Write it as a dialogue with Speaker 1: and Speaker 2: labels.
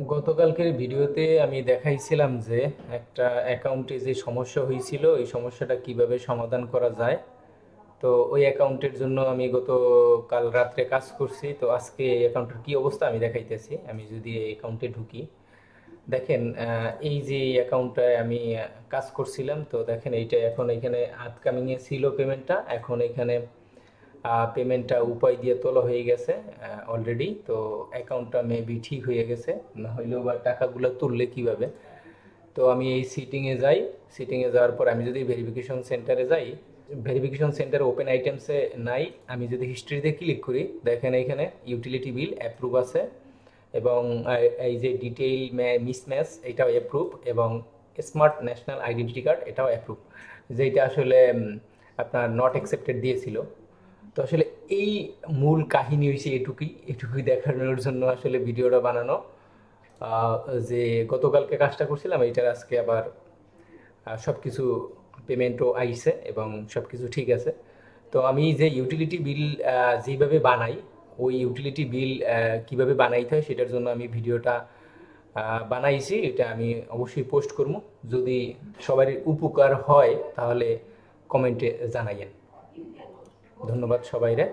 Speaker 1: গতকালকের ভিডিওতে আমি দেখাইছিলাম যে একটা অ্যাকাউন্টে যে সমস্যা হয়েছিল এই সমস্যাটা কিভাবে সমাধান করা যায়। তো ওই অ্যাকাউন্টের জন্য আমি গতকাল রাত্রে কাজ করছি। তো আজকে এই অ্যাকাউন্টের কি অবস্থা আমি দেখাইতেছি। আমি যদি এই অ্যাকাউন্টে ঢুকি, দেখেন এই যে এই অ্যাকাউন্টটায় আমি কাজ করছিলাম। তো দেখেন এইটা এখন এখানে আপকামিংয়ে ছিল পেমেন্টটা, এখন এখানে পেমেন্টটা উপায় দিয়ে তোলা হয়ে গেছে অলরেডি। তো অ্যাকাউন্টটা মেবি ঠিক হয়ে গেছে, না হইলেও বা টাকাগুলো তুললে কিভাবে। তো আমি এই সিটিংয়ে যাই, সিটিংয়ে যাওয়ার পর আমি যদি ভেরিফিকেশন সেন্টারে যাই, ভেরিফিকেশন সেন্টার ওপেন আইটেমসে নাই। আমি যদি হিস্ট্রিতে ক্লিক করি, দেখেন এখানে ইউটিলিটি বিল অ্যাপ্রুভ আছে, এবং এই যে ডিটেইল মিসম্যাচ এটাও অ্যাপ্রুভ, এবং স্মার্ট ন্যাশনাল আইডেন্টিটি কার্ড এটাও অ্যাপ্রুভ, যেটা আসলে আপনার নট অ্যাকসেপ্টেড দিয়েছিল। তো আসলে এই মূল কাহিনী হয়েছে এটুকুই, এটুকুই দেখানোর জন্য আসলে ভিডিওটা বানানো। আহ, যে গতকালকে কাজটা করছিলাম এইটার আজকে আবার সব কিছু পেমেন্টও আইছে এবং সব কিছু ঠিক আছে। তো আমি যে ইউটিলিটি বিল যেভাবে বানাই, ওই ইউটিলিটি বিল কিভাবে বানাইতে হয় সেটার জন্য আমি ভিডিওটা বানাইছি। এটা আমি অবশ্যই পোস্ট করব। যদি সবারই উপকার হয় তাহলে কমেন্টে জানাইয়েন। ধন্যবাদ সবাইরে।